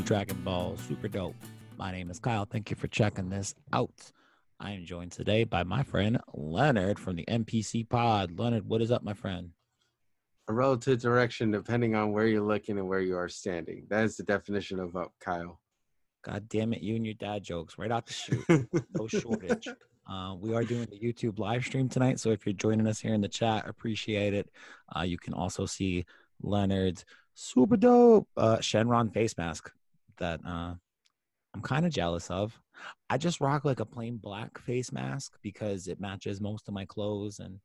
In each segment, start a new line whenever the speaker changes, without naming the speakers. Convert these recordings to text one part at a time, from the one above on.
Dragon Ball Super Dope. My name is Kyle. Thank you for checking this out. I am joined today by my friend Leonard from the MPC Pod. Leonard, what is up, my friend?
A relative direction depending on where you're looking and where you are standing. That is the definition of up, Kyle.
God damn it, you and your dad jokes right out the chute. No shortage. We are doing the YouTube live stream tonight, so if you're joining us here in the chat, appreciate it. You can also see Leonard's super dope Shenron face mask that I'm kind of jealous of. I just rock like a plain black face mask because it matches most of my clothes, and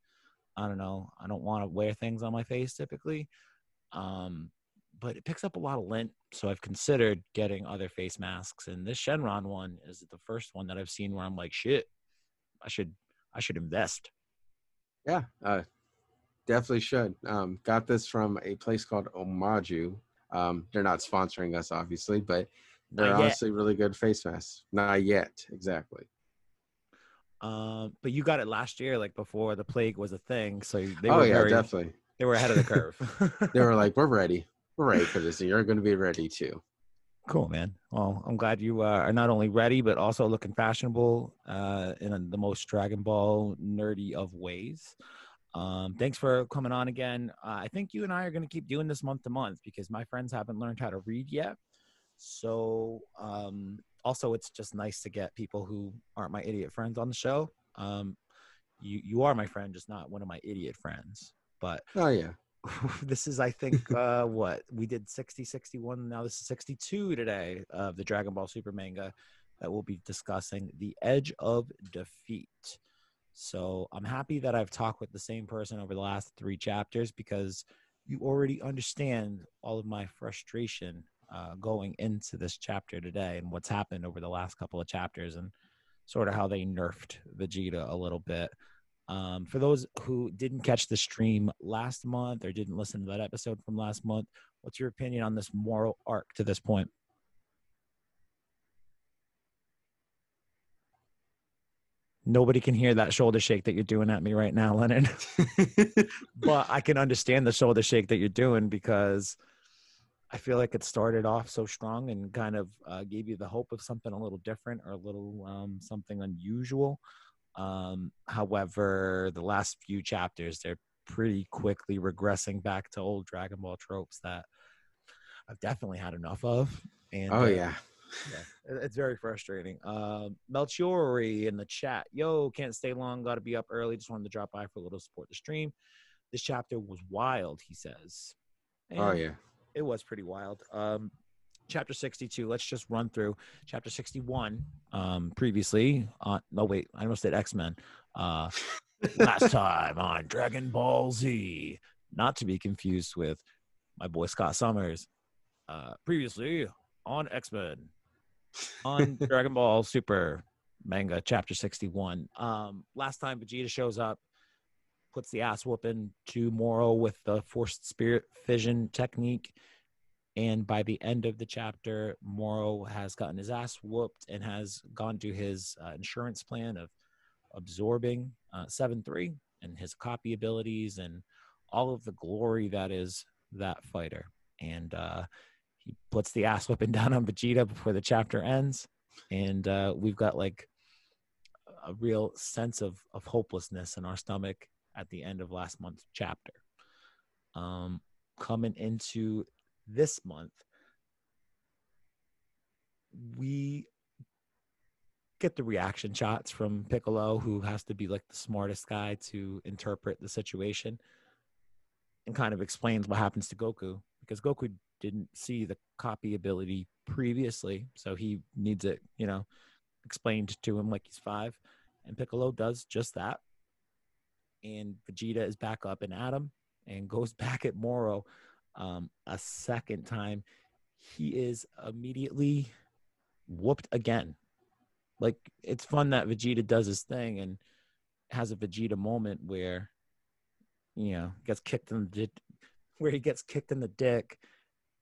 I don't know, I don't want to wear things on my face typically. But it picks up a lot of lint, so I've considered getting other face masks, and this Shenron one is the first one that I've seen where I'm like, shit, I should invest.
Yeah, definitely should. Got this from a place called Omaju. They're not sponsoring us, obviously, but they're honestly really good face masks. Not yet, exactly.
But you got it last year, like before the plague was a thing, so they
definitely.
They were ahead of the curve.
They were like, we're ready for this, and you're going to be ready too.
Cool, man. Well, I'm glad you are not only ready, but also looking fashionable in the most Dragon Ball nerdy of ways. Thanks for coming on again. I think you and I are going to keep doing this month to month because my friends haven't learned how to read yet. So also, it's just nice to get people who aren't my idiot friends on the show. You are my friend, just not one of my idiot friends. But
oh yeah.
This is, I think, what we did 60, 61. Now this is 62 today of the Dragon Ball Super manga that we'll be discussing, The Edge of Defeat. So I'm happy that I've talked with the same person over the last 3 chapters because you already understand all of my frustration going into this chapter today and what's happened over the last couple of chapters and sort of how they nerfed Vegeta a little bit. For those who didn't catch the stream last month or didn't listen to that episode from last month, what's your opinion on this Moro arc to this point? Nobody can hear that shoulder shake that you're doing at me right now, Leonard. But I can understand the shoulder shake that you're doing because I feel like it started off so strong and kind of gave you the hope of something a little different or a little something unusual. However, the last few chapters, they're pretty quickly regressing back to old Dragon Ball tropes that I've definitely had enough of. And
yeah,
it's very frustrating. Melchiori in the chat, yo, can't stay long, gotta be up early, just wanted to drop by for a little support the stream. This chapter was wild, he says. And it was pretty wild. Chapter 62, let's just run through chapter 61 previously no wait, I almost said X-Men last time on Dragon Ball Z, not to be confused with my boy Scott Summers. Previously on X-Men on Dragon Ball Super manga chapter 61. Last time Vegeta shows up, puts the ass whooping to Moro with the forced spirit fission technique. And by the end of the chapter, Moro has gotten his ass whooped and has gone to his insurance plan of absorbing 7-3 and his copy abilities and all of the glory that is that fighter. And he puts the ass whipping down on Vegeta before the chapter ends. And we've got like a real sense of hopelessness in our stomach at the end of last month's chapter. Coming into this month, we get the reaction shots from Piccolo, who has to be like the smartest guy to interpret the situation and kind of explains what happens to Goku because Goku didn't see the copy ability previously, so he needs it, explained to him like he's 5, and Piccolo does just that. And Vegeta is back up and at him and goes back at Moro a second time. He is immediately whooped again. Like, it's fun that Vegeta does his thing and has a Vegeta moment where, gets kicked in he gets kicked in the dick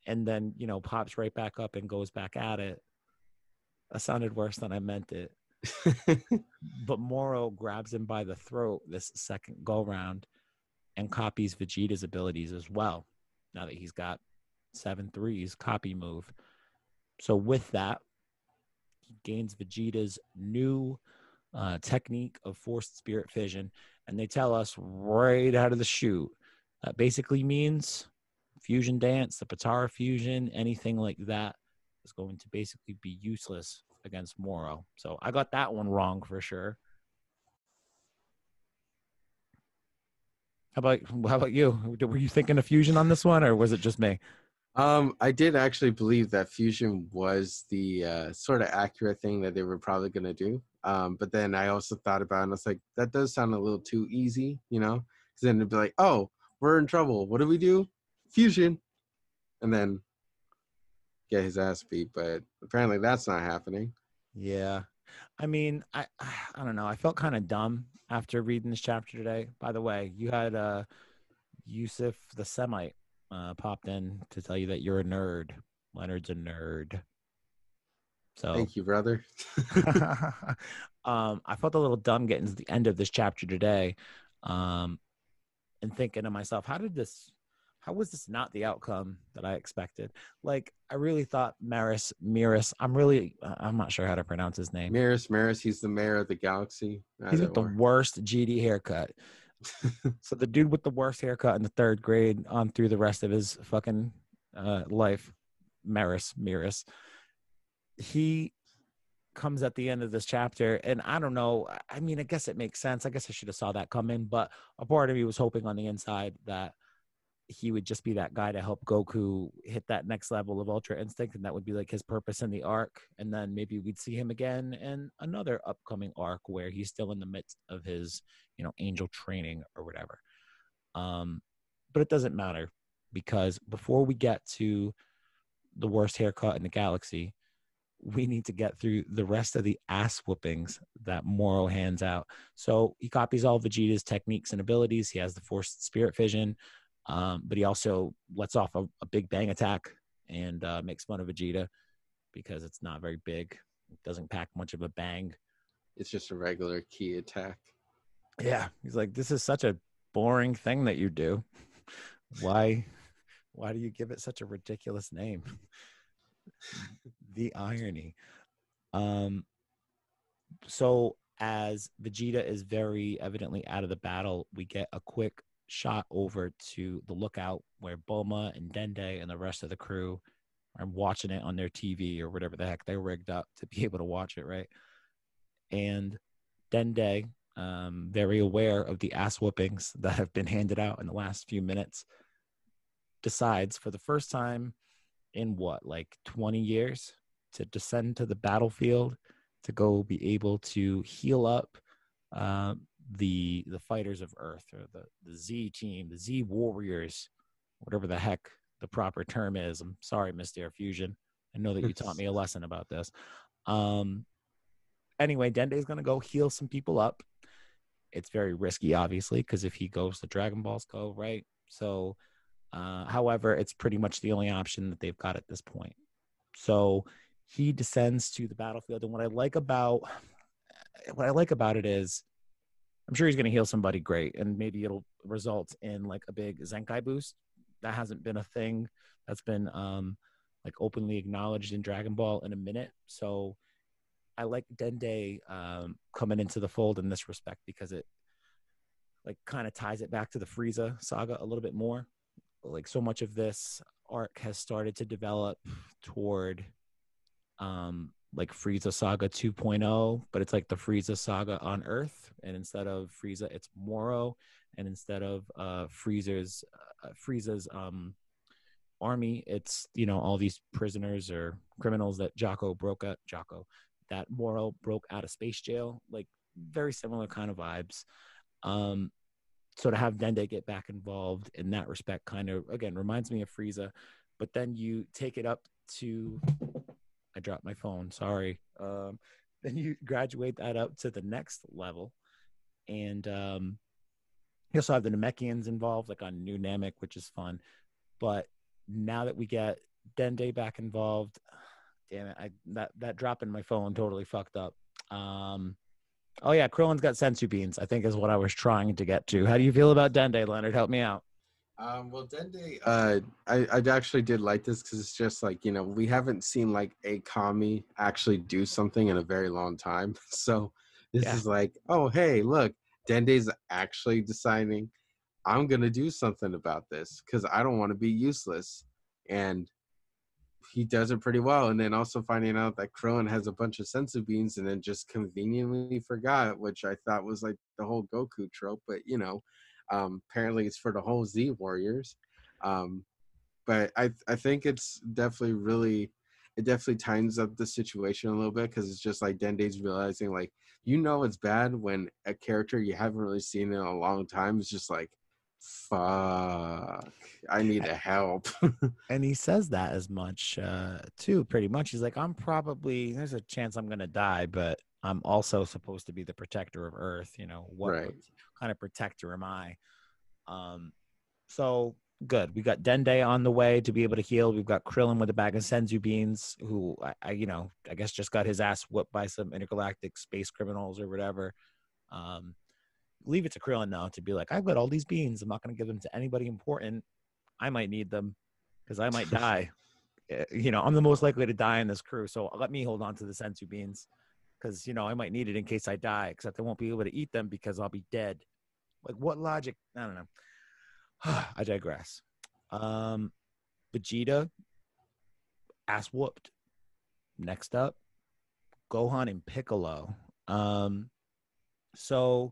and then, pops right back up and goes back at it. That sounded worse than I meant it. But Moro grabs him by the throat this second go round and copies Vegeta's abilities as well. Now that he's got 7-3's copy move. So with that, he gains Vegeta's new technique of forced spirit fission, and they tell us right out of the chute that basically means fusion dance, the Patara fusion, anything like that is going to basically be useless against Moro. So I got that one wrong for sure. How about you? Were you thinking of fusion on this one, or was it just me?
I did actually believe that fusion was the sort of accurate thing that they were probably going to do. But then I also thought about it and I was like, that does sound a little too easy, you know? Because then it'd be like, oh, we're in trouble. What do we do? Fusion. And then get his ass beat. But apparently that's not happening.
Yeah. I mean, I don't know. I felt kind of dumb after reading this chapter today. By the way, you had Yusuf the Semite popped in to tell you that you're a nerd. Leonard's a nerd. So
Thank you, brother.
I felt a little dumb getting to the end of this chapter today, and thinking to myself, how was this not the outcome that I expected? Like, I really thought Merus, I'm not sure how to pronounce his name.
Merus, he's the mayor of the galaxy.
He's got the worst GD haircut. So the dude with the worst haircut in the third grade on through the rest of his fucking life, Merus, he comes at the end of this chapter, and I don't know. I mean, I guess it makes sense. I guess I should have saw that coming, but a part of me was hoping on the inside that he would just be that guy to help Goku hit that next level of Ultra Instinct, and that would be like his purpose in the arc. And then maybe we'd see him again in another upcoming arc where he's still in the midst of his, angel training or whatever. But it doesn't matter, because before we get to the worst haircut in the galaxy, we need to get through the rest of the ass whoopings that Moro hands out. So he copies all Vegeta's techniques and abilities. He has the forced spirit fission, but he also lets off a big bang attack and makes fun of Vegeta because it's not very big. It doesn't pack much of a bang.
It's just a regular key attack.
Yeah, he's like, this is such a boring thing that you do. Why do you give it such a ridiculous name? The irony. So as Vegeta is very evidently out of the battle, we get a quick shot over to the lookout where Bulma and Dende and the rest of the crew are watching it on their TV or whatever the heck they rigged up to be able to watch it, right? And Dende, very aware of the ass whoopings that have been handed out in the last few minutes, decides for the first time in 20 years to descend to the battlefield to go be able to heal up the fighters of Earth, or the Z team, the Z Warriors, whatever the heck the proper term is. I'm sorry, Mr. Fusion. I know that you taught me a lesson about this. Anyway, Dende's going to go heal some people up. It's very risky, obviously, because if he goes, the Dragon Balls go, right? So, however, it's pretty much the only option that they've got at this point. So he descends to the battlefield, and what I like about it is, I'm sure he's going to heal somebody great, and maybe it'll result in like a big Zenkai boost. That hasn't been a thing that's been like openly acknowledged in Dragon Ball in a minute. So I like Dende coming into the fold in this respect, because it like kind of ties it back to the Frieza saga a little bit more. Like, so much of this arc has started to develop toward like Frieza Saga 2.0, but it's like the Frieza Saga on Earth, and instead of Frieza, it's Moro, and instead of Frieza's army, it's all these prisoners or criminals that that Moro broke out of space jail. Like, very similar kind of vibes. So to have Dende get back involved in that respect kind of, again, reminds me of Frieza. But then you take it up to, I dropped my phone, sorry. Then you graduate that up to the next level. And you also have the Namekians involved, like on New Namek, which is fun. But now that we get Dende back involved, damn it, that drop in my phone totally fucked up. Oh yeah, Krillin's got sensu beans, I think is what I was trying to get to. How do you feel about Dende, Leonard? Help me out.
Well, Dende, I actually did like this because it's just like, we haven't seen like a Kami actually do something in a very long time. So this
Yeah.
is like, oh, hey, look, Dende's actually deciding I'm gonna do something about this because I don't want to be useless, and he does it pretty well. And then also finding out that Krillin has a bunch of sensu beans and then just conveniently forgot, which I thought was like the whole Goku trope, but apparently it's for the whole Z Warriors. Um, but I think it's definitely it definitely tightens up the situation a little bit because it's just like Dende's realizing like it's bad when a character you haven't really seen in a long time is just like, fuck, I need a help.
And he says that as much too, pretty much. He's like, there's a chance I'm gonna die, but I'm also supposed to be the protector of Earth. What
Right.
kind of protector am I? So good. We got Dende on the way to be able to heal. We've got Krillin with a bag of senzu beans, who I guess just got his ass whooped by some intergalactic space criminals or whatever. Um, Leave it to Krillin now to be like, I've got all these beans. I'm not going to give them to anybody important. I might need them because I might die. I'm the most likely to die in this crew. So let me hold on to the sensu beans because, I might need it in case I die, except I won't be able to eat them because I'll be dead. Like, what logic? I don't know. I digress. Vegeta, ass whooped. Next up, Gohan and Piccolo. So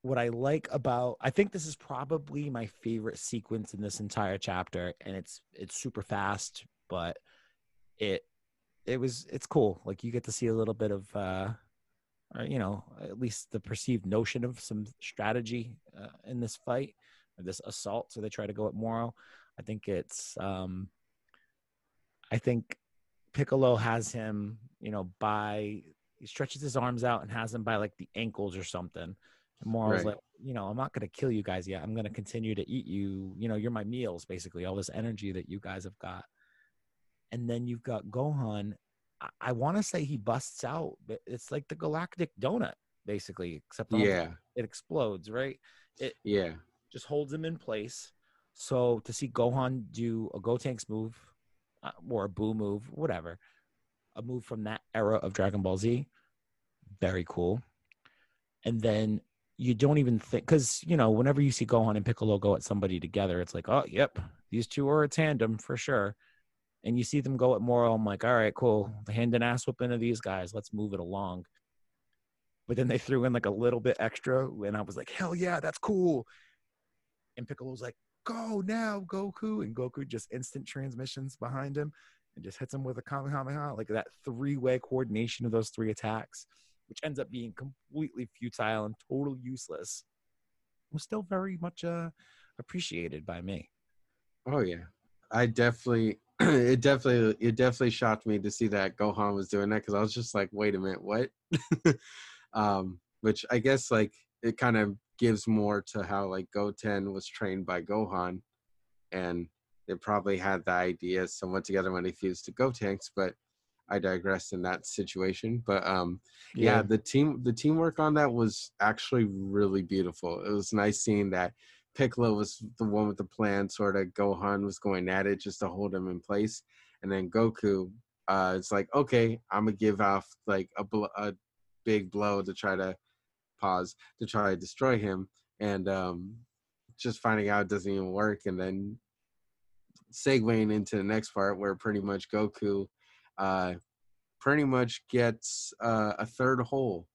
what I like about, I think this is probably my favorite sequence in this entire chapter, and it's super fast, but it it's cool. Like, you get to see a little bit of or at least the perceived notion of some strategy in this fight, or this assault. So they try to go at Moro. I think I think Piccolo has him, he stretches his arms out and has him by like the ankles or something. And Moro's
Right.
like, I'm not going to kill you guys yet. I'm going to continue to eat you. You're my meals, basically, all this energy that you guys have got. And then you've got Gohan. I want to say he busts out, but it's like the galactic donut, basically, except all
Yeah.
it explodes, right? It
Yeah.
just holds him in place. So to see Gohan do a Gotenks move or a Boo move, whatever, a move from that era of Dragon Ball Z, very cool. And then you don't even think, because, whenever you see Gohan and Piccolo go at somebody together, it's like, oh, yep, these two are a tandem for sure. And you see them go at Moro, I'm like, all right, cool. The hand and ass whooping of these guys. Let's move it along. But then they threw in like a little bit extra, and I was like, hell yeah, that's cool. And Piccolo's like, go now, Goku. And Goku just instant transmissions behind him and just hits him with a Kamehameha. Like that three-way coordination of those three attacks, which ends up being completely futile and totally useless, was still very much appreciated by me.
Oh yeah. I definitely it definitely shocked me to see that Gohan was doing that because I was just like, wait a minute, what? Which I guess like it kind of gives more to how like Goten was trained by Gohan, and they probably had the idea somewhat together when they fused to Gotenks, but I digress in that situation. But yeah,
Yeah.
the teamwork on that was actually really beautiful. It was nice seeing that Piccolo was the one with the plan, sort of Gohan was going at it just to hold him in place, and then Goku, it's like, okay, I'm gonna give off like a big blow to try to destroy him, and just finding out it doesn't even work, and then segueing into the next part where pretty much Goku uh, pretty much gets a third hole.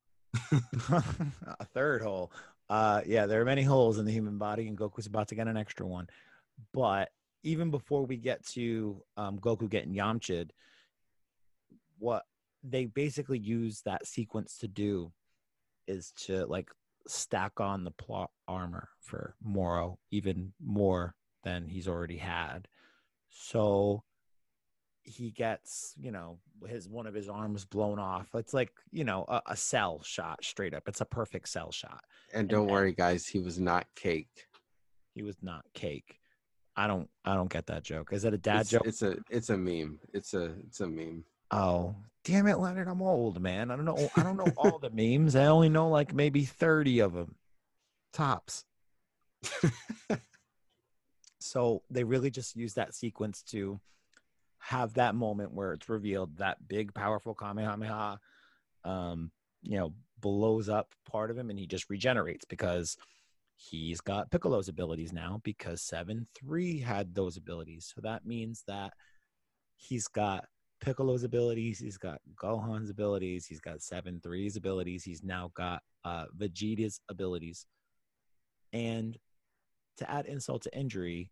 A third hole. Yeah, there are many holes in the human body, and Goku's about to get an extra one. But even before we get to Goku getting Yamcha'd, what they basically use that sequence to do is to like stack on the plot armor for Moro even more than he's already had. So he gets, his one of his arms blown off. It's like, a cell shot straight up. It's a perfect cell shot.
And
And
don't
then
worry, guys, he was not caked.
he was not cake. I don't get that joke. Is it a dad
It's
joke?
it's a meme. It's a meme.
Oh, damn it, Leonard. I'm old, man. I don't know all the memes. I only know like maybe 30 of them. Tops. So they really just use that sequence to have that moment where it's revealed that big, powerful Kamehameha, um, blows up part of him and he just regenerates because he's got Piccolo's abilities now because 7-3 had those abilities. So that means that he's got Piccolo's abilities, he's got Gohan's abilities, he's got 7-3's abilities, he's now got Vegeta's abilities. And to add insult to injury,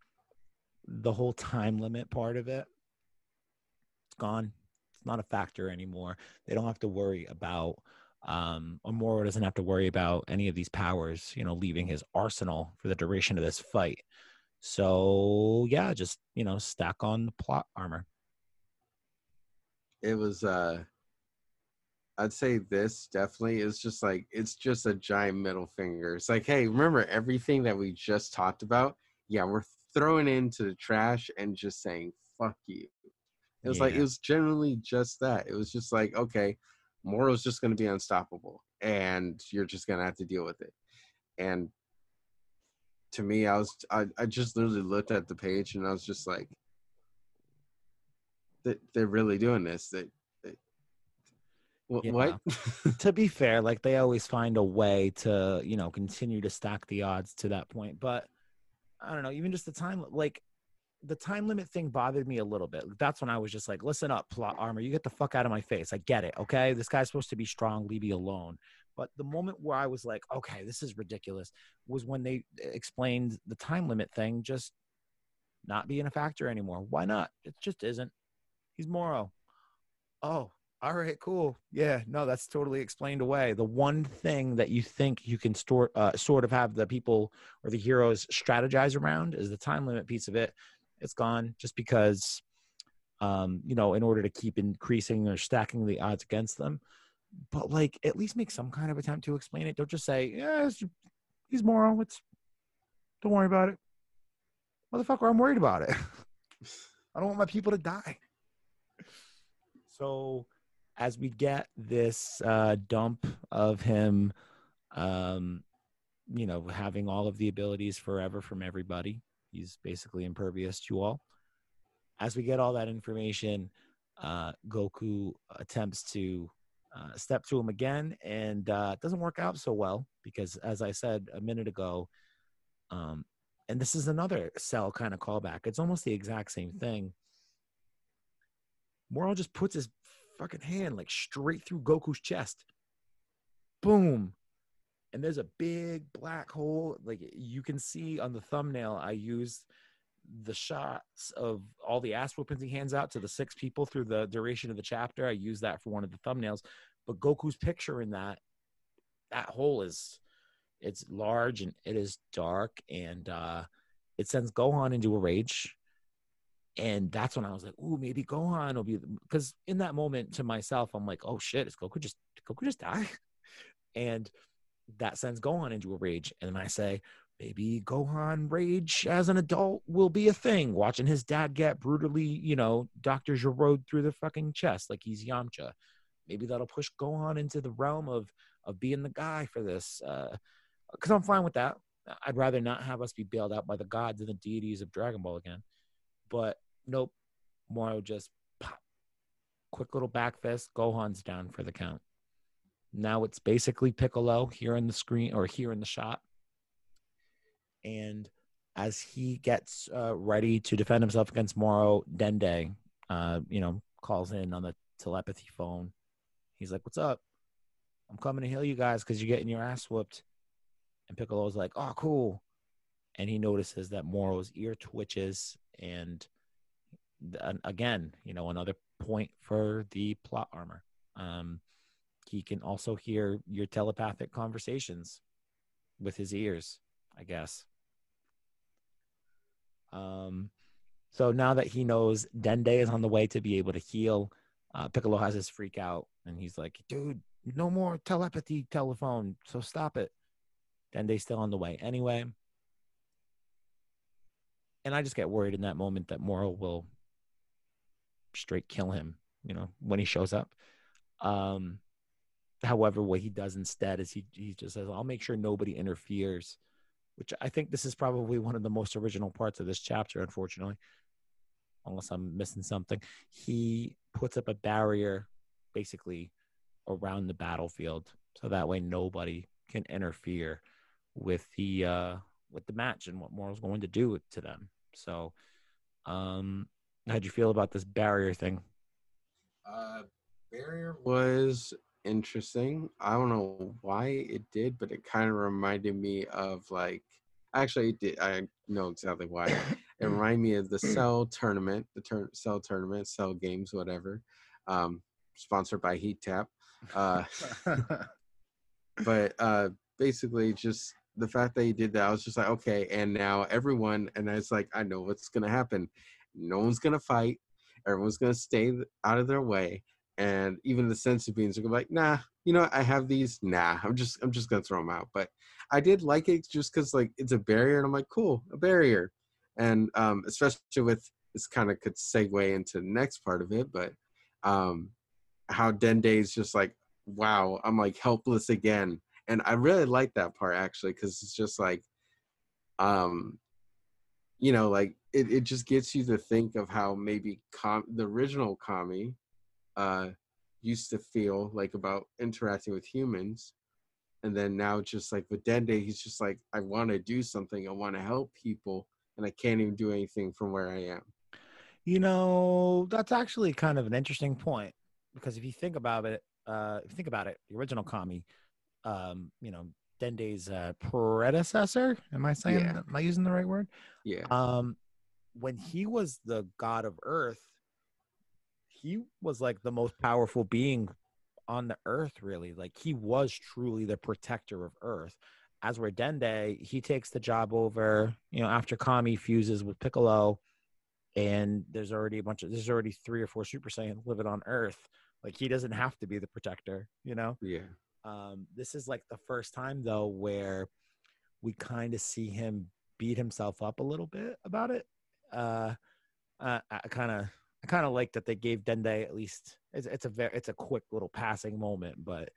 the whole time limit part of it, it's gone. It's not a factor anymore. They don't have to worry about, or Moro doesn't have to worry about any of these powers, leaving his arsenal for the duration of this fight. So yeah, just stack on the plot armor.
It was I'd say this definitely is just like, it's just a giant middle finger. It's like, hey, remember everything that we just talked about? Yeah, we're throwing into the trash and just saying fuck you. It was like, it
Yeah,
was generally just that. It was just like, okay, Moro's just going to be unstoppable and you're just going to have to deal with it. And to me, I just literally looked at the page and I was just like, they're really doing this. What?
yeah. To be fair, like they always find a way to, continue to stack the odds to that point. But I don't know, even just the time, like the time limit thing bothered me a little bit. That's when I was just like, listen up, plot armor. You get the fuck out of my face. I get it. Okay. This guy's supposed to be strong. Leave me alone. But the moment where I was like, okay, this is ridiculous was when they explained the time limit thing just not being a factor anymore. Why not? It just isn't. He's Moro. Oh, all right, cool. Yeah, no, that's totally explained away. The one thing that you think you can sort of have the people or the heroes strategize around is the time limit piece of it. It's gone just because, in order to keep increasing or stacking the odds against them. But like, at least make some kind of attempt to explain it. Don't just say, yeah, he's Moro. Don't worry about it, motherfucker. I'm worried about it. I don't want my people to die. So as we get this dump of him, um, having all of the abilities forever from everybody, he's basically impervious to all. As we get all that information, Goku attempts to step to him again, and it doesn't work out so well because, as I said a minute ago, and this is another Cell kind of callback. It's almost the exact same thing. Moro just puts his fucking hand like straight through Goku's chest. Boom. And there's a big black hole. Like you can see on the thumbnail, I used the shots of all the ass whoopings he hands out to the 6 people through the duration of the chapter. I used that for one of the thumbnails. But Goku's picture in that hole it's large and it is dark and it sends Gohan into a rage. And that's when I was like, "Ooh, maybe Gohan will be," because in that moment to myself, I'm like, "Oh shit, is Goku just die?" And that sends Gohan into a rage. And then I say, maybe Gohan rage as an adult will be a thing. Watching his dad get brutally, Dr. Giraud through the fucking chest like he's Yamcha. Maybe that'll push Gohan into the realm of being the guy for this. Because I'm fine with that. I'd rather not have us be bailed out by the gods and the deities of Dragon Ball again. But nope, Moro just pop. Quick little back fist. Gohan's down for the count. Now it's basically Piccolo here in the screen or here in the shot. And as he gets ready to defend himself against Moro, Dende, calls in on the telepathy phone. He's like, "What's up? I'm coming to heal you guys because you're getting your ass whooped." And Piccolo's like, "Oh, cool." And he notices that Moro's ear twitches. And again, another point for the plot armor. He can also hear your telepathic conversations with his ears, I guess. So now that he knows Dende is on the way to be able to heal, Piccolo has his freak out and he's like, "Dude, no more telepathy telephone, so stop it." Dende's still on the way anyway. And I just get worried in that moment that Moro will straight kill him, when he shows up. However, what he does instead is he just says, "I'll make sure nobody interferes which I think this is probably one of the most original parts of this chapter, unfortunately, unless I'm missing something. He puts up a barrier basically around the battlefield so that way nobody can interfere with the match and what Moro's going to do to them. So, how'd you feel about this barrier thing?
Uh, Barrier was interesting. I don't know why it did, but it kind of reminded me of like. Actually, it did. I know exactly why. It reminded me of the Cell tournament, Cell tournament, Cell games, whatever. Sponsored by Heat Tap. Uh, but basically just the fact that he did that, I was just like, okay, and now everyone, and it's like, I know what's gonna happen. No one's gonna fight. Everyone's gonna stay out of their way, and even the sensu beings are gonna be like, nah, you know what, I have these. Nah, I'm just gonna throw them out. But I did like it just because like it's a barrier, and I'm like, cool, a barrier, and especially with this kind of could segue into the next part of it, but how Dende is just like, wow, I'm like helpless again. And I really like that part actually, because it's just like, um, like it just gets you to think of how maybe the original Kami uh, used to feel like about interacting with humans. And then now just like with Dende, he's just like, I want to do something. I want to help people. And I can't even do anything from where I am.
That's actually kind of an interesting point because if you think about it, the original Kami, you know, Dende's predecessor.
Yeah.
Am I using the right word?
Yeah.
When he was the god of Earth, he was like the most powerful being on the Earth. Really, like he was truly the protector of Earth. As we're Dende, he takes the job over. After Kami fuses with Piccolo, and there's already three or four Super Saiyans living on Earth. Like he doesn't have to be the protector.
Yeah.
This is like the first time though where we kind of see him beat himself up a little bit about it. I kind of like that they gave Dende at least it's a quick little passing moment, but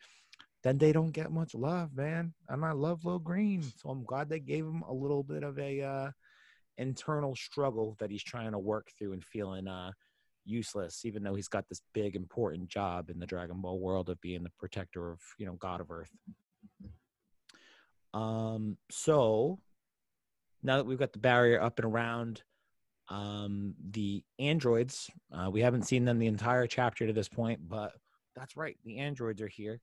Dende don't get much love, man. And I love Lil Green, so I'm glad they gave him a little bit of a internal struggle that he's trying to work through and feeling useless, even though he's got this big important job in the Dragon Ball world of being the protector of God of Earth. So now that we've got the barrier up and around, the androids, we haven't seen them the entire chapter to this point, but that's right, the androids are here.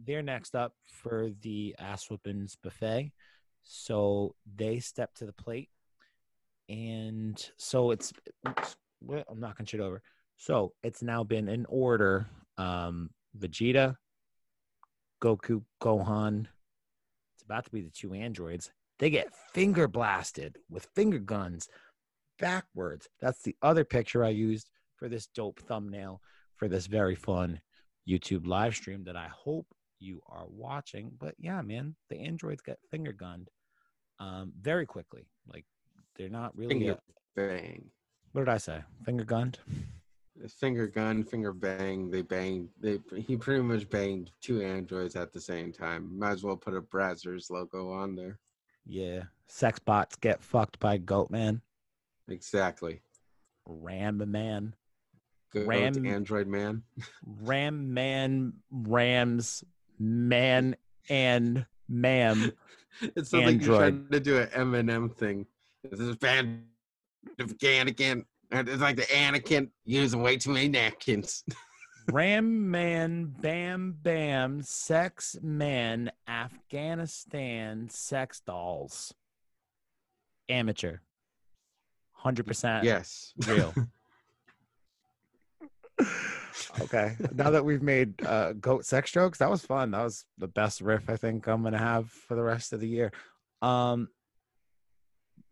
They're next up for the ass whoopings buffet, so they step to the plate. And so I'm knocking shit over. So it's now been in order. Vegeta, Goku, Gohan. It's about to be the two androids. They get finger blasted with finger guns backwards. That's the other picture I used for this dope thumbnail for this very fun YouTube live stream that I hope you are watching. But yeah, man, the androids get finger gunned very quickly. Like they're not really
Finger bang.
What did I say? Finger gunned?
Finger gun, finger bang. They banged. He pretty much banged two androids at the same time. Might as well put a Brazzers logo on there.
Yeah. Sex bots get fucked by Goat Man.
Exactly.
Ram Man.
Goat Android Man.
Ram Man. Rams Man and Ma'am.
It sounds like you're trying to do an Eminem thing. This is band of Anakin. It's like the Anakin using way too many napkins.
Ram Man, Bam Bam, Sex Men, Afghanistan, Sex Dolls. Amateur. 100%
yes.
real. Okay. Now that we've made goat sex jokes, that was fun. That was the best riff I think I'm gonna have for the rest of the year.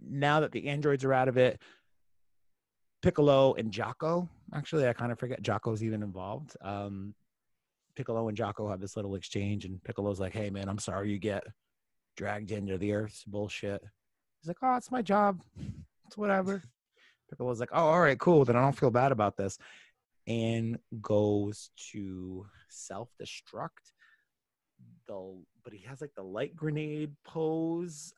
Now that the androids are out of it, Piccolo and Jocko. Actually, I kind of forget Jocko's even involved. Piccolo and Jocko have this little exchange, and Piccolo's like, "Hey, man, I'm sorry you get dragged into the Earth's bullshit." He's like, "Oh, it's my job. It's whatever." Piccolo's like, "Oh, all right, cool. Then I don't feel bad about this," and goes to self-destruct. The but he has like the light grenade pose.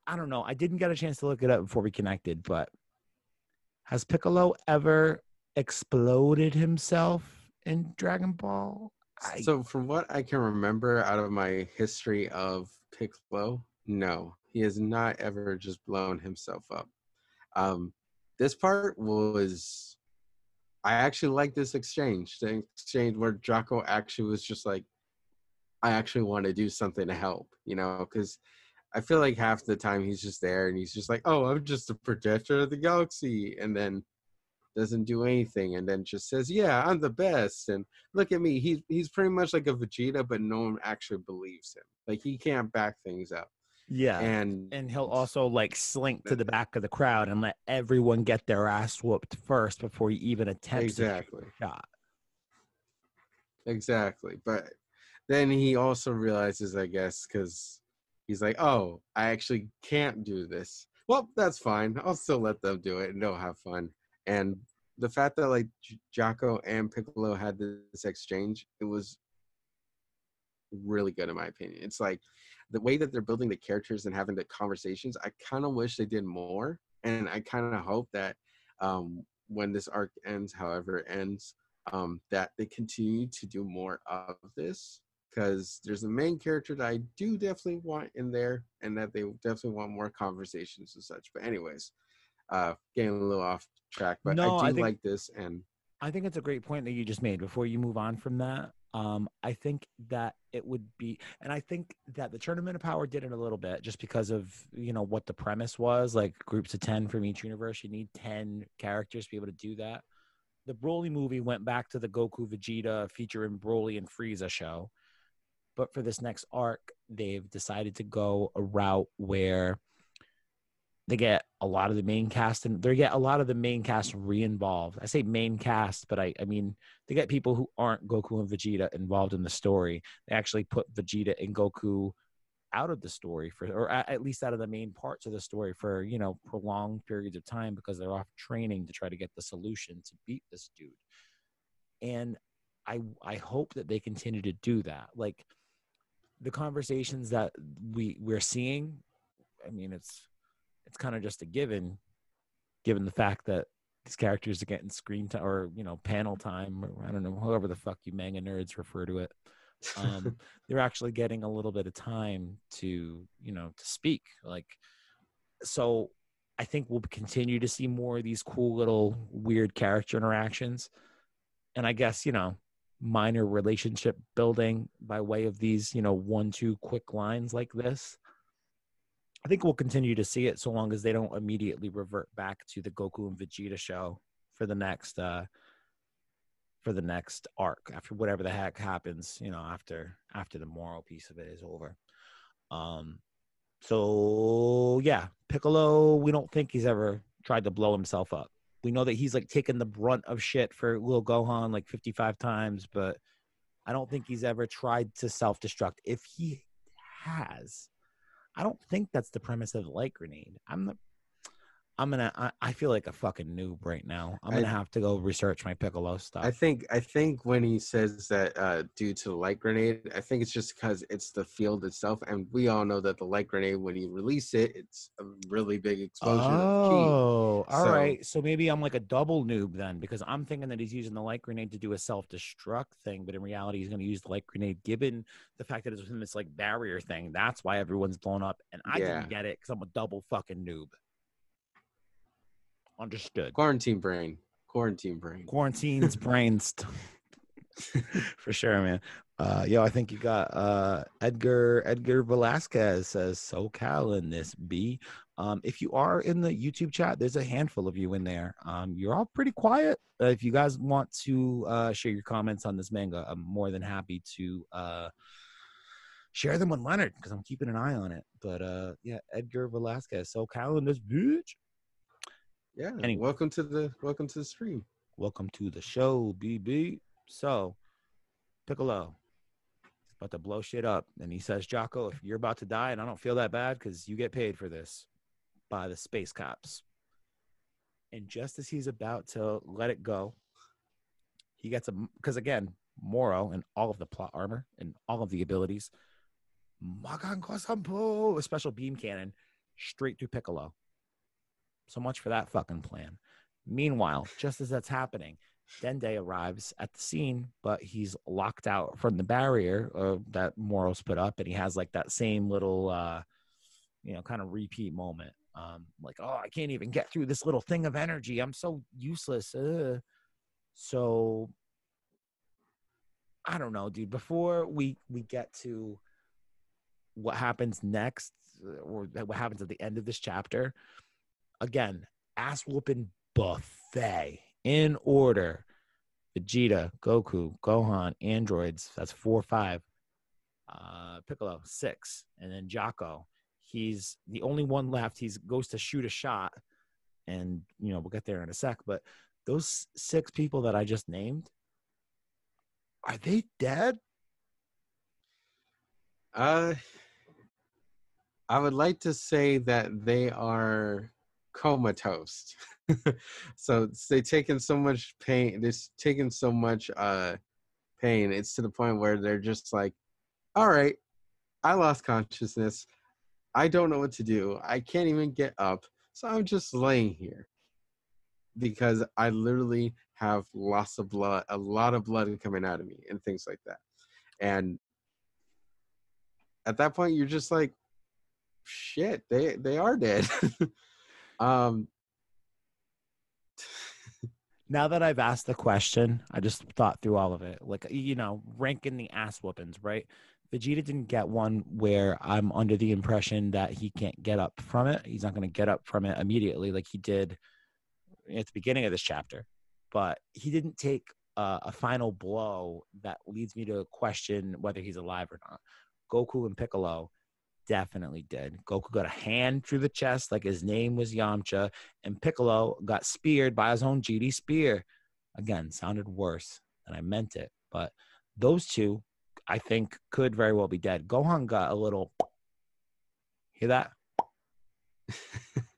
I don't know. I didn't get a chance to look it up before we connected, but has Piccolo ever exploded himself in Dragon Ball?
So from what I can remember out of my history of Piccolo, no, he has not ever just blown himself up. Um, this part was, I actually like this exchange, the exchange where Jocko actually was just like, I actually want to do something to help, because I feel like half the time he's just there and he's just like, oh, I'm just a protector of the galaxy. And then doesn't do anything and then just says, yeah, I'm the best. And look at me. He's pretty much like a Vegeta, but no one actually believes him. Like he can't back things up.
Yeah.
And
And he'll also like slink to the back of the crowd and let everyone get their ass whooped first before he even attempts to shoot a shot.
Exactly. But then he also realizes, I guess, because he's like, oh, I actually can't do this. Well, that's fine. I'll still let them do it and they'll have fun. And the fact that like Jocko and Piccolo had this exchange, it was really good in my opinion. It's like the way that they're building the characters and having the conversations, I kind of wish they did more. And I kind of hope that when this arc ends, however it ends, that they continue to do more of this, because there's a main character that I do definitely want in there and that they definitely want more conversations and such. But anyways, getting a little off track, but I
No,
do like this. And
I think it's a great point that you just made. Before you move on from that, I think that it would be, and I think that the Tournament of Power did it a little bit just because of what the premise was, like groups of 10 from each universe. You need 10 characters to be able to do that. The Broly movie went back to the Goku Vegeta featuring Broly and Frieza show, but for this next arc, they've decided to go a route where they get a lot of the main cast and they get a lot of the main cast re-involved. I say main cast, but I mean they get people who aren't Goku and Vegeta involved in the story. They actually put Vegeta and Goku out of the story or at least out of the main parts of the story for prolonged periods of time because they're off training to try to get the solution to beat this dude. And I hope that they continue to do that. Like the conversations that we're seeing, I mean it's kind of just a given the fact that these characters are getting screen time or panel time, or I don't know, however the fuck you manga nerds refer to it. They're actually getting a little bit of time to to speak. Like, so I think we'll continue to see more of these cool little weird character interactions, and I guess minor relationship building by way of these 1-2 quick lines like this. I think we'll continue to see it so long as they don't immediately revert back to the Goku and Vegeta show for the next arc, after whatever the heck happens, after the Moro piece of it is over. So yeah, Piccolo, we don't think he's ever tried to blow himself up. We know that he's like taken the brunt of shit for little Gohan like 55 times, but I don't think he's ever tried to self-destruct. If he has, I don't think that's the premise of the light grenade. I feel like a fucking noob right now. I'm gonna have to go research my Piccolo stuff.
I think when he says that due to the light grenade, I think it's just because it's the field itself, and we all know that the light grenade, when you release it, it's a really big explosion of ki.
Oh, all right. So maybe I'm like a double noob then, because I'm thinking that he's using the light grenade to do a self-destruct thing, but in reality, he's going to use the light grenade given the fact that it's within this like barrier thing. That's why everyone's blown up, and I didn't get it because I'm a double fucking noob. Understood.
Quarantine's brain.
Quarantine's brains. For sure, man. I think you got Edgar Velasquez says SoCal in this B. If you are in the YouTube chat, there's a handful of you in there. You're all pretty quiet. If you guys want to share your comments on this manga, I'm more than happy to share them with Leonard because I'm keeping an eye on it. But yeah, Edgar Velasquez, SoCal in this bitch.
Yeah. Anyway, welcome to the stream.
Welcome to the show, BB. So, Piccolo is about to blow shit up. And he says, Jocko, if you're about to die, and I don't feel that bad because you get paid for this by the space cops. And just as he's about to let it go, he gets because again, Moro and all of the plot armor and all of the abilities Maganko Sampo, a special beam cannon straight through Piccolo. So much for that fucking plan. Meanwhile, just as that's happening, Dende arrives at the scene, but he's locked out from the barrier that Moro's put up, and he has like that same little, kind of repeat moment. Like, oh, I can't even get through this little thing of energy. I'm so useless. So I don't know, dude. Before we get to what happens next, or what happens at the end of this chapter, again, ass whooping buffet in order. Vegeta, Goku, Gohan, androids. That's 4 or 5. Piccolo 6, and then Jocko. He's the only one left. He goes to shoot a shot, and we'll get there in a sec. But those 6 people that I just named, are they dead?
I would like to say that they are comatose. So they've taken so much pain. They've taken so much pain. It's to the point where they're just like, all right, I lost consciousness. I don't know what to do. I can't even get up. So I'm just laying here because I literally have lots of blood, a lot of blood coming out of me and things like that. And at that point, you're just like, shit, they are dead. um
Now that I've asked the question, I just thought through all of it. Like, ranking the ass whoopings, right? Vegeta didn't get one where I'm under the impression that he can't get up from it. He's not going to get up from it immediately like he did at the beginning of this chapter. But he didn't take a final blow that leads me to question whether he's alive or not. Goku and Piccolo definitely did. Goku got a hand through the chest like his name was Yamcha, and Piccolo got speared by his own GD spear. Again, sounded worse than I meant it, but those 2, I think, could very well be dead. Gohan got a little, hear that?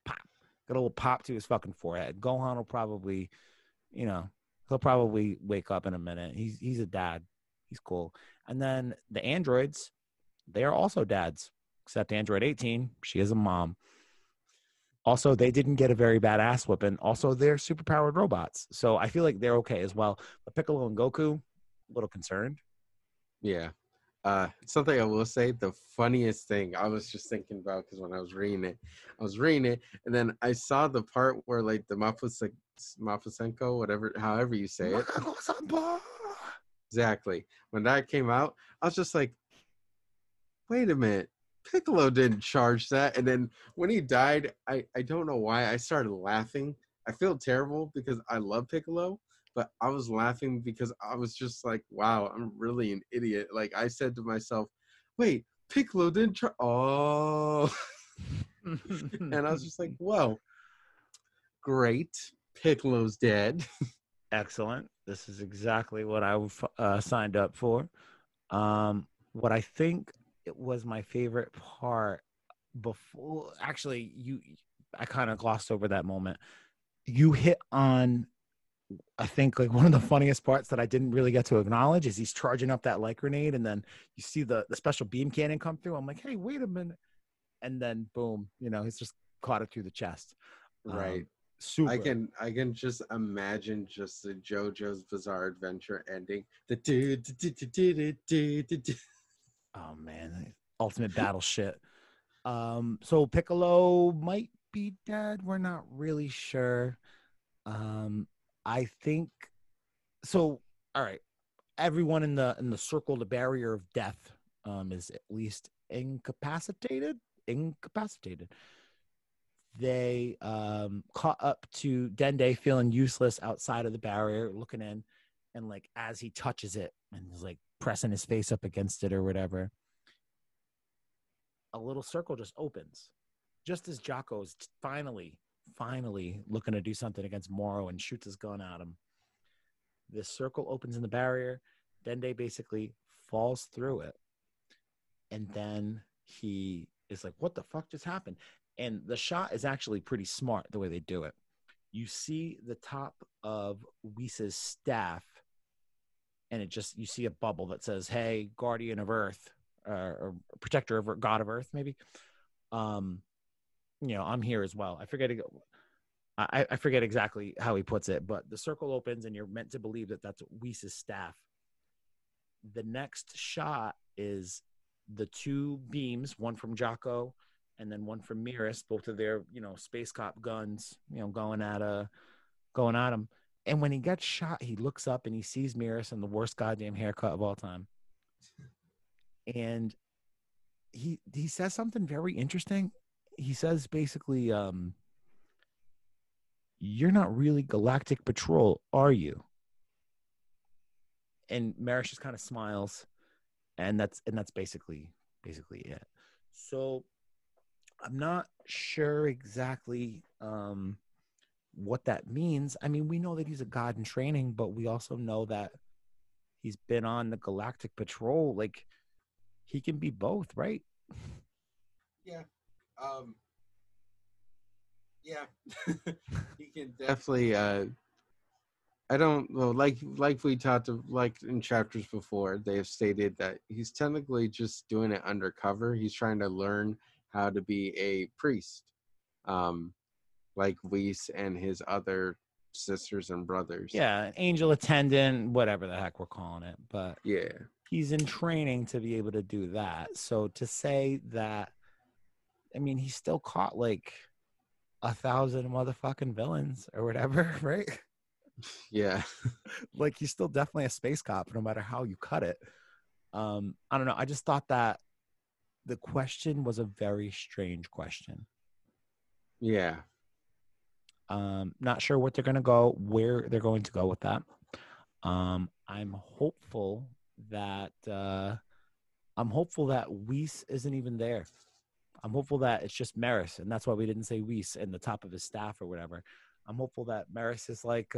Pop. Got a little pop to his fucking forehead. Gohan will probably, he'll probably wake up in a minute. He's a dad. He's cool. And then the androids, they are also dads, except Android 18, she is a mom. Also, they didn't get a very bad ass whipping. Also, they're superpowered robots. So I feel like they're okay as well. But Piccolo and Goku, a little concerned.
Yeah. Something I will say, the funniest thing I was just thinking about, because when I was reading it, and then I saw the part where like the Mapusenko, whatever, however you say it. Exactly. When that came out, I was just like, wait a minute. Piccolo didn't charge that. And then when he died, I don't know why I started laughing. I feel terrible because I love Piccolo, but I was laughing because I was just like, wow, I'm really an idiot. Like I said to myself, wait, Piccolo didn't charge. Oh. And I was just like, whoa, great. Piccolo's dead.
Excellent. This is exactly what I signed up for. What I think it was my favorite part before, actually, I kind of glossed over that moment. You hit on, I think, like one of the funniest parts that I didn't really get to acknowledge is he's charging up that light grenade, and then you see the special beam cannon come through. I'm like, hey, wait a minute. And then boom, he's just caught it through the chest.
Right.
Super.
I can just imagine just the JoJo's Bizarre Adventure ending. The
Oh man, ultimate battle shit. So Piccolo might be dead. We're not really sure. I think so. All right, everyone in the circle, the barrier of death, is at least incapacitated. They caught up to Dende feeling useless outside of the barrier, looking in, and like as he touches it and is like pressing his face up against it or whatever, a little circle just opens. Just as Jocko's finally looking to do something against Moro and shoots his gun at him, this circle opens in the barrier. Dende basically falls through it. And then he is like, what the fuck just happened? And the shot is actually pretty smart the way they do it. You see the top of Whis' staff, and you see a bubble that says, hey, Guardian of Earth, or protector of God of Earth, maybe. I'm here as well. I forget exactly how he puts it, but the circle opens and you're meant to believe that that's Whis' staff. The next shot is the two beams, one from Jocko and then one from Merus, both of their, space cop guns, going at him. And when he gets shot, he looks up and he sees Merus in the worst goddamn haircut of all time. And he says something very interesting. He says basically, you're not really Galactic Patrol, are you? And Merus just kind of smiles, and that's basically it. So I'm not sure exactly what that means. I mean, we know that he's a god in training, but we also know that he's been on the Galactic Patrol. Like, he can be both, right?
Yeah. Yeah. He can definitely I don't know, like we talked to, like in chapters before, they have stated that he's technically just doing it undercover. He's trying to learn how to be a priest. Like Whis and his other sisters and brothers.
Yeah, an angel attendant, whatever the heck we're calling it. But
yeah,
he's in training to be able to do that. So to say that, I mean, he's still caught like 1,000 motherfucking villains or whatever, right?
Yeah.
Like, he's still definitely a space cop, no matter how you cut it. I don't know. I just thought that the question was a very strange question.
Yeah.
Not sure where they're going to go with that. I'm hopeful that Whis isn't even there. I'm hopeful that it's just Merus, and that's why we didn't say Whis in the top of his staff or whatever. I'm hopeful that Merus is like,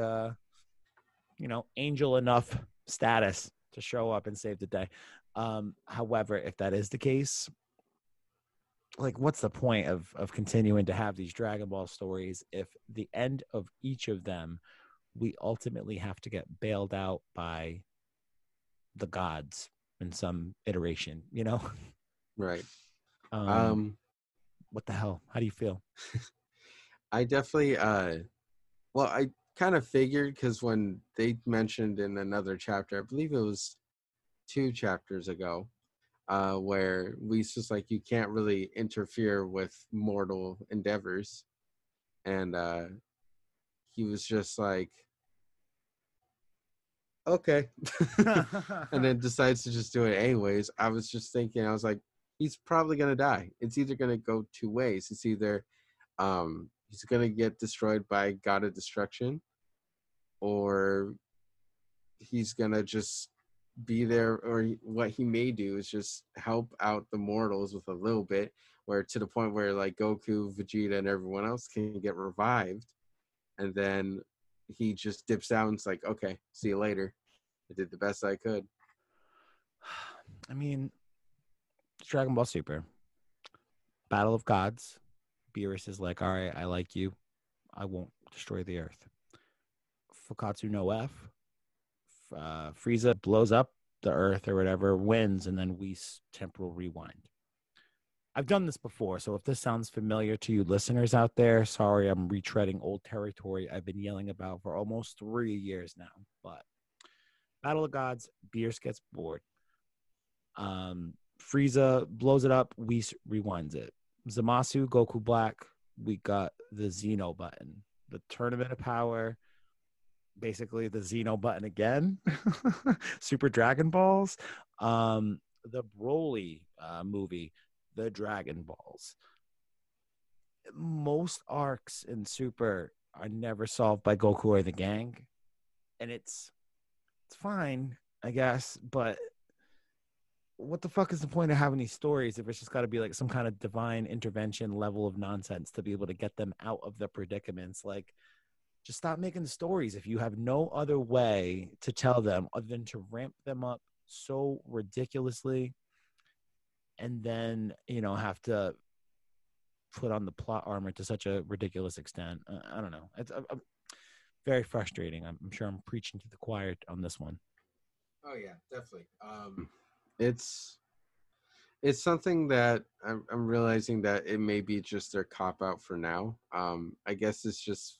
angel enough status to show up and save the day. However, if that is the case, like, what's the point of continuing to have these Dragon Ball stories if the end of each of them, we ultimately have to get bailed out by the gods in some iteration,
Right.
What the hell? How do you feel?
I definitely well, I kind of figured, because when they mentioned in another chapter, I believe it was 2 chapters ago, where Whis was like, you can't really interfere with mortal endeavors. And he was just like, okay. And then decides to just do it anyways. I was just thinking, I was like, he's probably going to die. It's either going to go 2 ways. It's either he's going to get destroyed by God of Destruction, or he's going to just be there, or what he may do is just help out the mortals with a little bit, where to the point where like Goku, Vegeta, and everyone else can get revived, and then he just dips out and it's like, okay, see you later. I did the best I could.
I mean, Dragon Ball Super, Battle of Gods. Beerus is like, all right, I like you. I won't destroy the Earth. Fukatsu no F. Frieza blows up the Earth or whatever, wins, and then we temporal rewind. I've done this before, so if this sounds familiar to you listeners out there, sorry, I'm retreading old territory I've been yelling about for almost 3 years now. But Battle of Gods, Beerus gets bored. Frieza blows it up, Whis rewinds it. Zamasu, Goku Black, we got the Xeno button. The Tournament of Power, basically the Xeno button again. Super Dragon Balls. The Broly movie, the Dragon Balls. Most arcs in Super are never solved by Goku or the gang. And it's fine, I guess, but what the fuck is the point of having these stories if it's just got to be like some kind of divine intervention level of nonsense to be able to get them out of the predicaments? Like, just stop making the stories if you have no other way to tell them other than to ramp them up so ridiculously and then, have to put on the plot armor to such a ridiculous extent. I don't know. It's very frustrating. I'm sure I'm preaching to the choir on this one.
Oh yeah, definitely. It's It's something that I'm realizing that it may be just their cop out for now. I guess it's just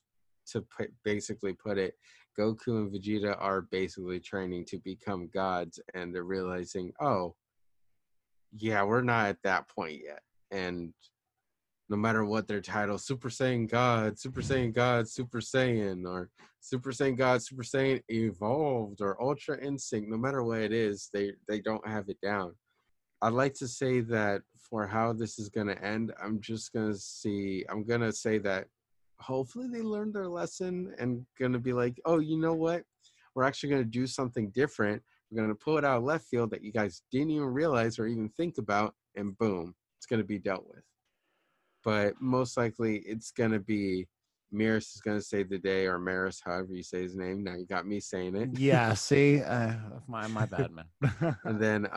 to basically put it, Goku and Vegeta are basically training to become gods, and they're realizing, oh, yeah, we're not at that point yet. And no matter what their title, Super Saiyan God, Super Saiyan God, Super Saiyan, or Super Saiyan God, Super Saiyan Evolved, or Ultra Instinct, no matter what it is, they don't have it down. I'd like to say that for how this is going to end, I'm going to say that hopefully they learned their lesson and going to be like, oh, you know what? We're actually going to do something different. We're going to pull it out of left field that you guys didn't even realize or even think about, and boom, it's going to be dealt with. But most likely it's going to be Merus is going to save the day, or Merus, however you say his name. Now you got me saying it.
Yeah, see, my bad, man.
And then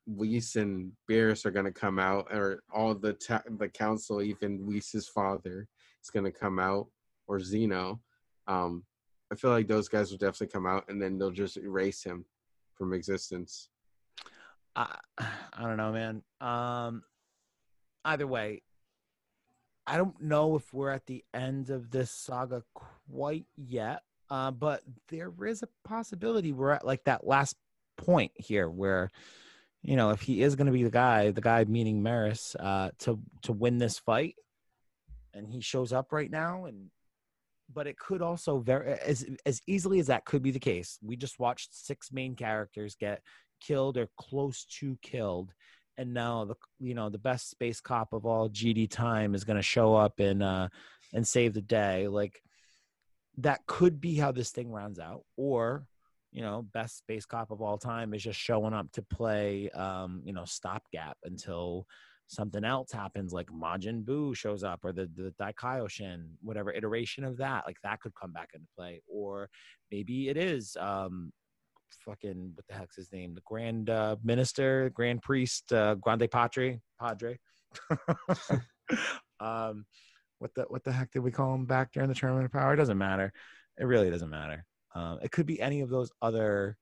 Whis and Beerus are going to come out, or all the council, even Whis' father is going to come out, or Zeno. I feel like those guys will definitely come out, and then they'll just erase him from existence.
I, I don't know, man. Either way, I don't know if we're at the end of this saga quite yet, but there is a possibility we're at like that last point here where, if he is going to be the guy meaning Merus, to win this fight, and he shows up right now, but it could also very as easily as that could be the case. We just watched 6 main characters get killed or close to killed, and now the best space cop of all GD time is going to show up and save the day. Like, that could be how this thing rounds out. Or best space cop of all time is just showing up to play stopgap until something else happens, like Majin Buu shows up, or the Daikaioshin, whatever iteration of that, like that could come back into play. Or maybe it is fucking, what the heck's his name, the grand minister, grand priest, Grande Padre. What the heck did we call him back during the Tournament of Power? It doesn't matter. It really doesn't matter. It could be any of those other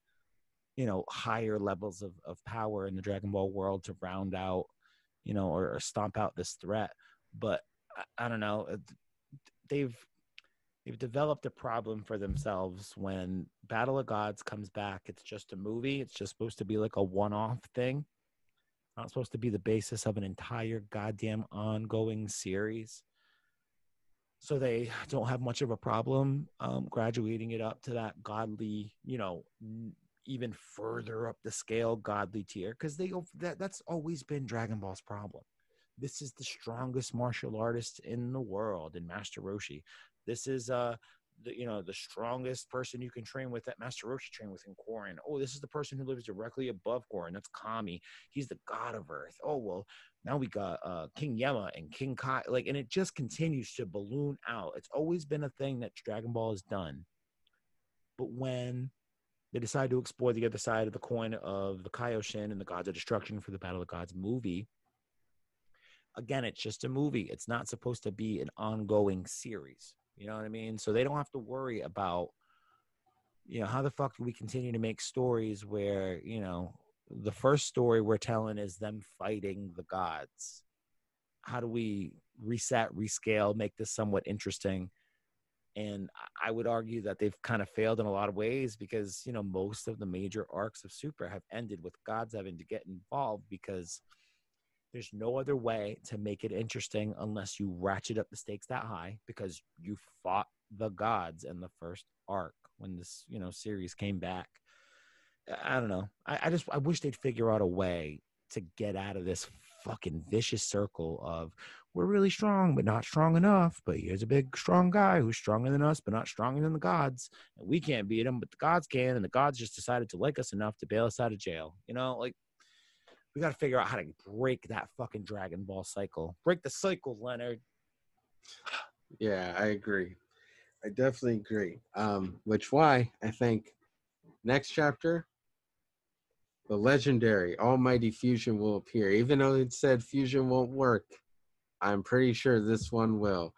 higher levels of power in the Dragon Ball world to round out, or stomp out this threat. But I don't know. They've developed a problem for themselves when Battle of Gods comes back. It's just a movie. It's just supposed to be like a one-off thing. Not supposed to be the basis of an entire goddamn ongoing series. So they don't have much of a problem graduating it up to that godly, even further up the scale godly tier, because that's always been Dragon Ball's problem. This is the strongest martial artist in the world in Master Roshi. This is the strongest person you can train with that Master Roshi trained with in Korin. Oh, this is the person who lives directly above Korin. That's Kami. He's the god of Earth. Oh, well, now we got King Yama and King Kai. Like, and it just continues to balloon out. It's always been a thing that Dragon Ball has done. But when they decide to explore the other side of the coin of the Kaioshin and the Gods of Destruction for the Battle of Gods movie, again, it's just a movie. It's not supposed to be an ongoing series. You know what I mean? So they don't have to worry about, how the fuck do we continue to make stories where, the first story we're telling is them fighting the gods. How do we reset, rescale, make this somewhat interesting? And I would argue that they've kind of failed in a lot of ways because, most of the major arcs of Super have ended with gods having to get involved because there's no other way to make it interesting unless you ratchet up the stakes that high, because you fought the gods in the first arc when this, series came back. I don't know. I wish they'd figure out a way to get out of this fucking vicious circle of, we're really strong, but not strong enough. But here's a big, strong guy who's stronger than us, but not stronger than the gods. And we can't beat him, but the gods can. And the gods just decided to like us enough to bail us out of jail. Like, we got to figure out how to break that fucking Dragon Ball cycle. Break the cycle, Leonard.
Yeah, I agree. I definitely agree. Which why I think next chapter, the legendary Almighty Fusion will appear. Even though it said fusion won't work, I'm pretty sure this one will.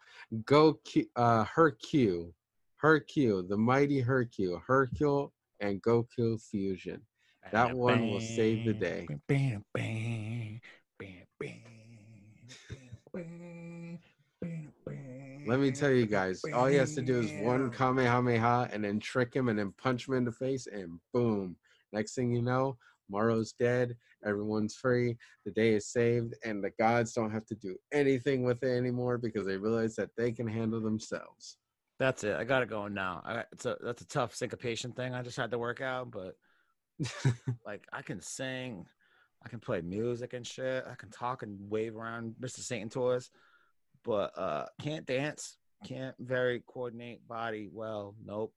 Hercule, the mighty Hercule and Goku fusion. That one will save the day. Let me tell you guys, all he has to do is one Kamehameha and then trick him and then punch him in the face and boom. Next thing you know, Moro's dead. Everyone's free. The day is saved and the gods don't have to do anything with it anymore because they realize that they can handle themselves.
That's it. I got it going now. That's a tough syncopation thing I just had to work out, but like I can sing, I can play music and shit. I can talk and wave around Mr. Satan toys, but can't dance, can't very coordinate body well. Nope.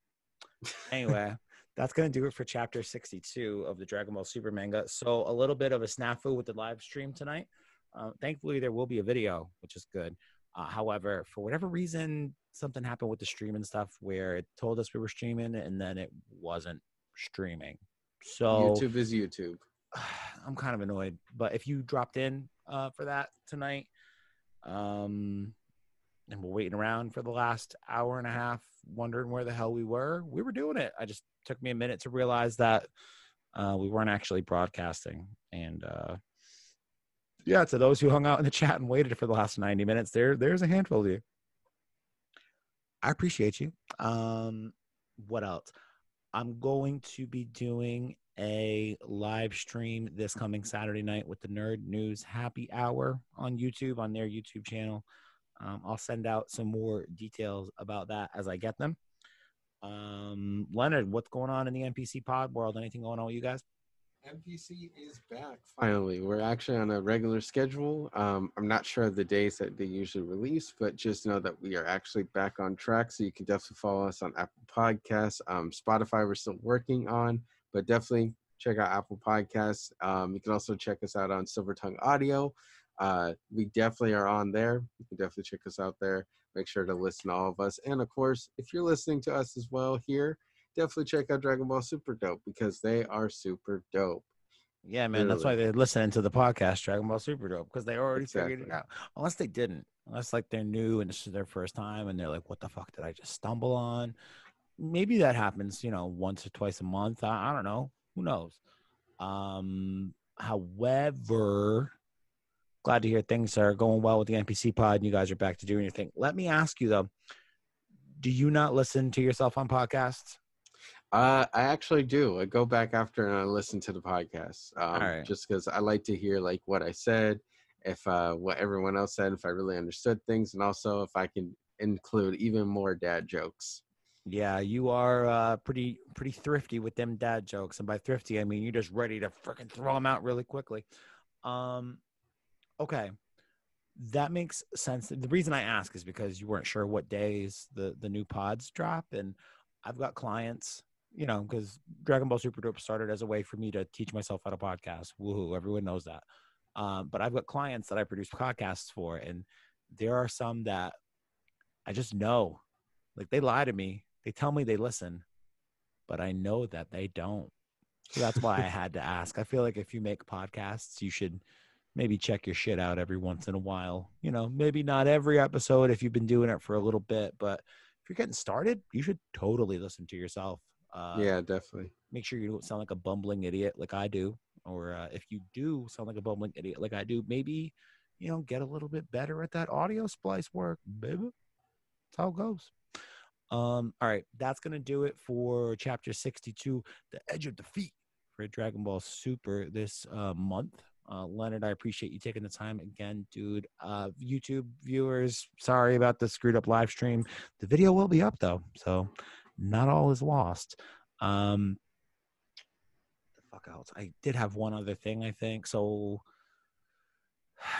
Anyway, that's gonna do it for chapter 62 of the Dragon Ball Super manga. So a little bit of a snafu with the live stream tonight. Thankfully, there will be a video, which is good. However, for whatever reason, something happened with the stream and stuff where it told us we were streaming and then it wasn't streaming. So
YouTube is YouTube.
I'm kind of annoyed. But if you dropped in for that tonight, and we're waiting around for the last hour and a half, wondering where the hell we were doing it. I just took me a minute to realize that we weren't actually broadcasting. And yeah, to those who hung out in the chat and waited for the last 90 minutes, there's a handful of you. I appreciate you. What else? I'm going to be doing a live stream this coming Saturday night with the Nerd News Happy Hour on YouTube, on their YouTube channel. I'll send out some more details about that as I get them. Leonard, what's going on in the NPC pod world? Anything going on with you guys?
NPC is back finally. We're actually on a regular schedule. I'm not sure of the days that they usually release, but just know that we are actually back on track. So you can definitely follow us on Apple Podcasts. Spotify we're still working on, but definitely check out Apple Podcasts. You can also check us out on Silver Tongue Audio. We definitely are on there. You can definitely check us out there. Make sure to listen to all of us. And of course, if you're listening to us as well here, definitely check out Dragon Ball Super Dope because they are super dope.
Yeah, man. Literally. That's why they're listening to the podcast Dragon Ball Super Dope because they already figured it out. Unless they didn't. Unless like they're new and this is their first time and they're like, what the fuck did I just stumble on? Maybe that happens, once or twice a month. I don't know. Who knows? However, glad to hear things are going well with the NPC pod and you guys are back to doing your thing. Let me ask you though, do you not listen to yourself on podcasts?
I actually do. I go back after and I listen to the podcast. Just because I like to hear like what I said, if what everyone else said, if I really understood things, and also if I can include even more dad jokes.
Yeah, you are pretty thrifty with them dad jokes, and by thrifty I mean you're just ready to freaking throw them out really quickly. Okay, that makes sense. The reason I ask is because you weren't sure what days the new pods drop, and I've got clients. Because Dragon Ball Super Dope started as a way for me to teach myself how to podcast. Woohoo, everyone knows that. But I've got clients that I produce podcasts for, and there are some that I just know. Like, they lie to me. They tell me they listen, but I know that they don't. So that's why I had to ask. I feel like if you make podcasts, you should maybe check your shit out every once in a while. Maybe not every episode if you've been doing it for a little bit, but if you're getting started, you should totally listen to yourself.
Yeah, definitely.
Make sure you don't sound like a bumbling idiot like I do. Or if you do sound like a bumbling idiot like I do, maybe, get a little bit better at that audio splice work, baby. That's how it goes. All right. That's going to do it for chapter 62, The Edge of Defeat for Dragon Ball Super this month. Leonard, I appreciate you taking the time again, dude. YouTube viewers, sorry about the screwed up live stream. The video will be up though, so not all is lost. The fuck else? I did have one other thing, I think. So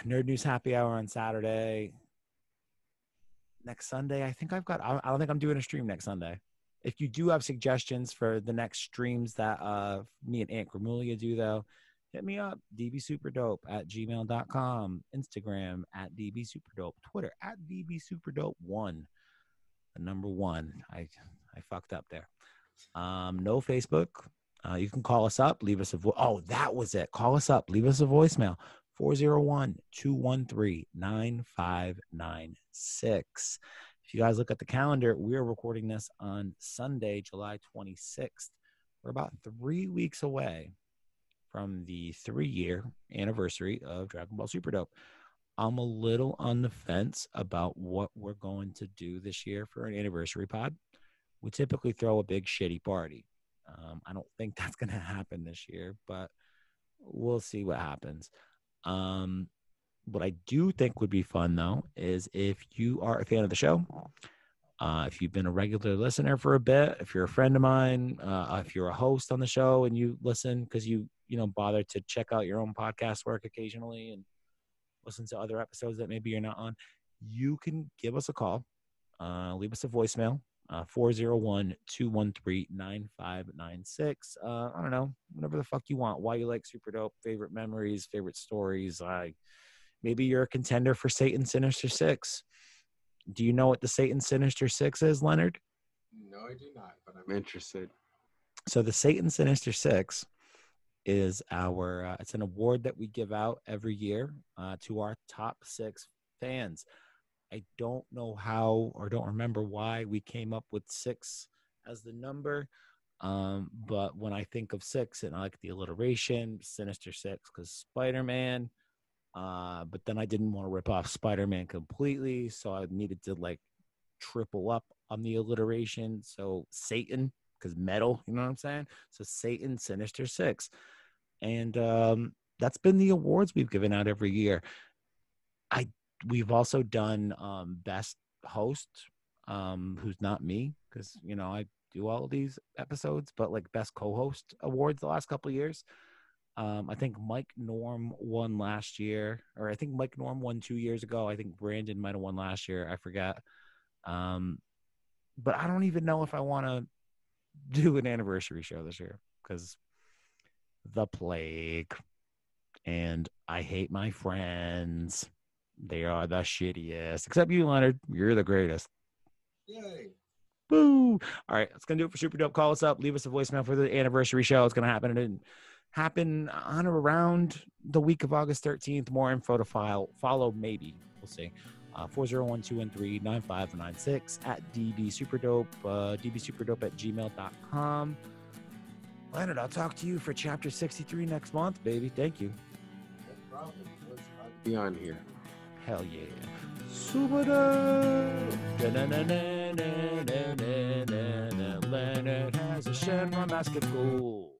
Nerd News Happy Hour on Saturday. Next Sunday, I don't think I'm doing a stream next Sunday. If you do have suggestions for the next streams that me and Aunt Gramulia do, though, hit me up, dbsuperdope@gmail.com, Instagram @dbsuperdope, Twitter @dbsuperdope1, the number 1. I fucked up there. No Facebook. You can call us up, leave us a that was it. Call us up, leave us a voicemail, 401-213-9596. If you guys look at the calendar, we're recording this on Sunday, July 26th. We're about 3 weeks away from the 3-year anniversary of Dragon Ball Super Dope. I'm a little on the fence about what we're going to do this year for an anniversary pod. We typically throw a big shitty party. I don't think that's going to happen this year, but we'll see what happens. What I do think would be fun, though, is if you are a fan of the show, if you've been a regular listener for a bit, if you're a friend of mine, if you're a host on the show and you listen because you bother to check out your own podcast work occasionally and listen to other episodes that maybe you're not on, you can give us a call, leave us a voicemail, 401-213-9596. I don't know, whatever the fuck you want. Why you like Super Dope, favorite memories, favorite stories. Maybe you're a contender for Satan Sinister 6. Do you know what the Satan Sinister 6 is, Leonard?
No, I do not, but I'm interested.
So the Satan Sinister 6 is it's an award that we give out every year to our top 6 fans. I don't know how or don't remember why we came up with 6 as the number. But when I think of 6, and I like the alliteration, Sinister 6, because Spider-Man. But then I didn't want to rip off Spider-Man completely, so I needed to triple up on the alliteration. So Satan, because metal, you know what I'm saying? So Satan Sinister 6. And that's been the awards we've given out every year. We've also done best host, who's not me, because I do all of these episodes, but best co-host awards the last couple of years. I think Mike Norm won last year, or I think Mike Norm won 2 years ago. I think Brandon might have won last year. I forget. But I don't even know if I want to do an anniversary show this year because the plague, and I hate my friends. They are the shittiest, except you, Leonard. You're the greatest.
Yay.
Boo. All right, that's going to do it for Super Dope. Call us up. Leave us a voicemail for the anniversary show. It's going to happen on or around the week of August 13th. More info to follow, maybe. We'll see. 401-213-9596 at dbsuperdope, dbsuperdope@gmail.com. Leonard, I'll talk to you for chapter 63 next month, baby. Thank you.
No problem. Let's be on here.
Hell yeah. Super Dope. Leonard has a Shenron basketball.